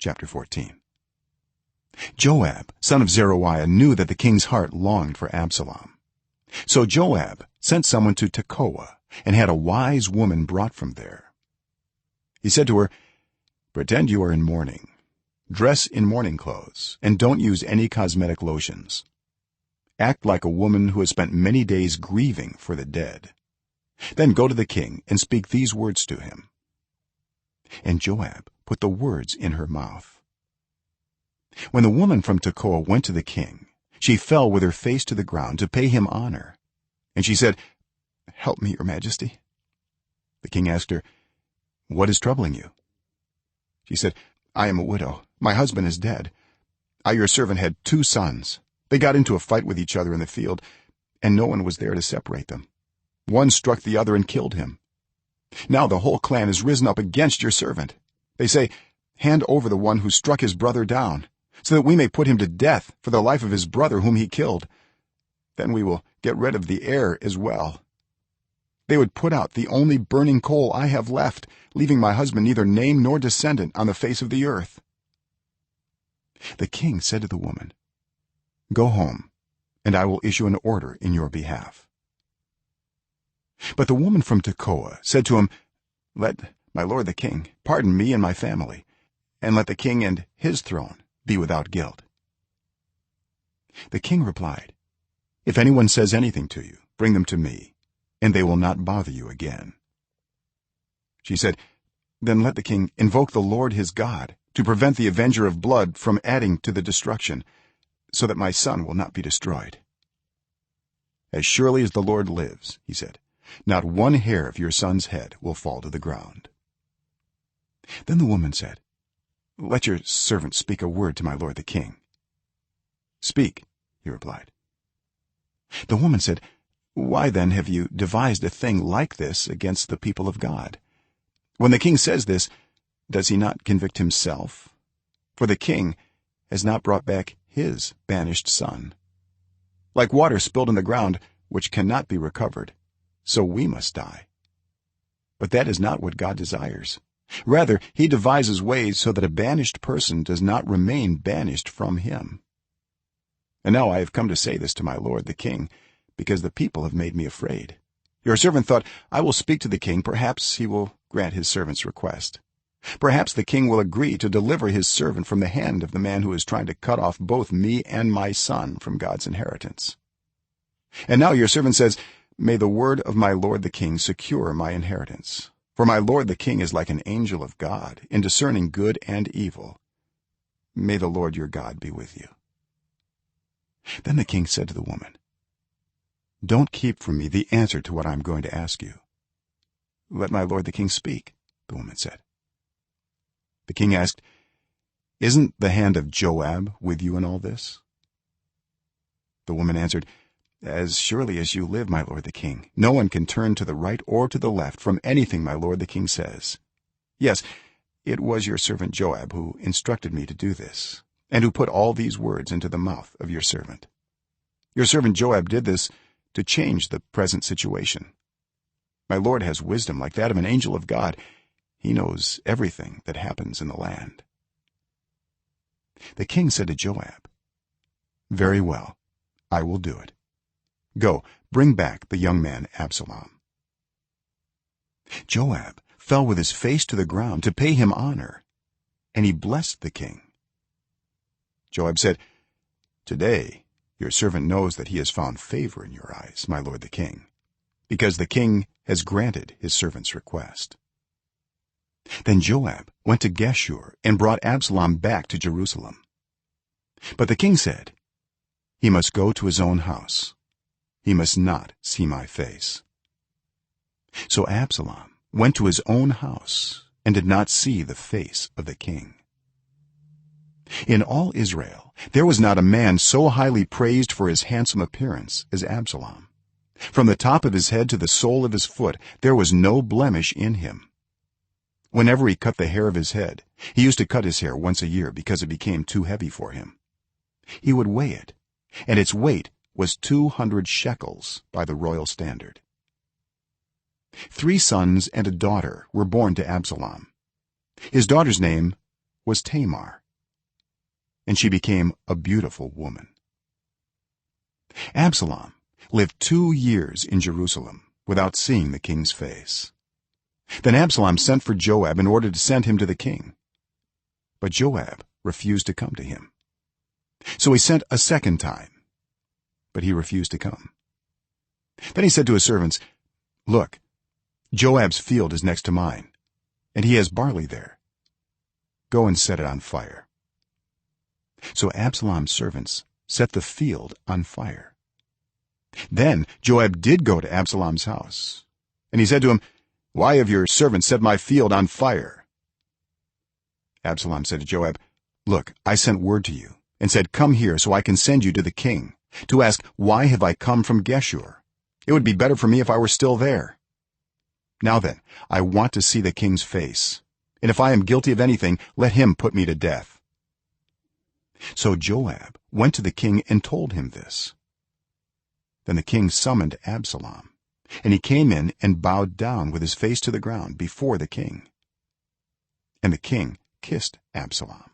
chapter 14. Joab son of Zeruiah knew that the king's heart longed for Absalom, so Joab sent someone to Tekoa and had a wise woman brought from there. He said to her, pretend you are in mourning, dress in mourning clothes, and don't use any cosmetic lotions. Act like a woman who has spent many days grieving for the dead. Then go to the king and speak these words to him. And Joab put the words in her mouth. When the woman from Tekoa went to the king, she fell with her face to the ground to pay him honor, and she said, help me, your majesty. The king asked her, what is troubling you? She said, I am a widow, my husband is dead. I your servant had 2 sons. They got into a fight with each other in the field, and no one was there to separate them. One struck the other and killed him. Now the whole clan has risen up against your servant. They say, hand over the one who struck his brother down, so that we may put him to death for the life of his brother whom he killed. Then we will get rid of the heir as well. They would put out the only burning coal I have left, leaving my husband neither name nor descendant on the face of the earth. The king said to the woman, go home, and I will issue an order in your behalf. But the woman from Tekoa said to him, let my lord the king pardon me and my family, and let the king and his throne be without guilt. The king replied, if anyone says anything to you, bring them to me, and they will not bother you again. She said, then let the king invoke the Lord his God to prevent the avenger of blood from adding to the destruction, so that my son will not be destroyed. As surely as the Lord lives, he said, not one hair of your son's head will fall to the ground. Then the woman said, let your servant speak a word to my lord the king. Speak, he replied. The woman said, why then have you devised a thing like this against the people of God? When the king says this, does he not convict himself? For the king has not brought back his banished son. Like water spilled in the ground, which cannot be recovered, so we must die. But that is not what God desires. Rather, he devises ways so that a banished person does not remain banished from him. And now I have come to say this to my lord the king, because the people have made me afraid. Your servant thought, I will speak to the king, perhaps he will grant his servant's request. Perhaps the king will agree to deliver his servant from the hand of the man who is trying to cut off both me and my son from God's inheritance. And now your servant says, may the word of my lord the king secure my inheritance, for my lord the king is like an angel of God in discerning good and evil. May the Lord your God be with you. Then the king said to the woman, don't keep from me the answer to what I am going to ask you. Let my lord the king speak, the woman said. The king asked, isn't the hand of Joab with you in all this? The woman answered, as surely as you live, my lord the king, no one can turn to the right or to the left from anything my lord the king says. Yes, it was your servant Joab who instructed me to do this, and who put all these words into the mouth of your servant. Your servant Joab did this to change the present situation. My lord has wisdom like that of an angel of God. He knows everything that happens in the land. The king said to Joab, very well, I will do it. Go, bring back the young man Absalom. Joab fell with his face to the ground to pay him honor, and he blessed the king. Joab said, today your servant knows that he has found favor in your eyes, my lord the king, because the king has granted his servant's request. Then Joab went to Geshur and brought Absalom back to Jerusalem. But the king said, he must go to his own house. He must not see my face. So Absalom went to his own house and did not see the face of the king. In all Israel there was not a man so highly praised for his handsome appearance as Absalom. From the top of his head to the sole of his foot there was no blemish in him. Whenever he cut the hair of his head, he used to cut his hair once a year because it became too heavy for him. He would weigh it, and its weight was 200 shekels by the royal standard. 3 sons and a daughter were born to Absalom. His daughter's name was Tamar, and she became a beautiful woman. Absalom lived 2 years in Jerusalem without seeing the king's face. Then Absalom sent for Joab in order to send him to the king, but Joab refused to come to him. So he sent a second time, but he refused to come. Then he said to his servants, "Look, Joab's field is next to mine, and he has barley there. Go and set it on fire." So Absalom's servants set the field on fire. Then Joab did go to Absalom's house, and he said to him, "Why have your servants set my field on fire?" Absalom said to Joab, "Look, I sent word to you and said, 'Come here so I can send you to the king to ask, why have I come from Geshur? It would be better for me if I were still there. Now then, I want to see the king's face, and if I am guilty of anything, let him put me to death.'" So Joab went to the king and told him this. Then the king summoned Absalom, and he came in and bowed down with his face to the ground before the king. And the king kissed Absalom.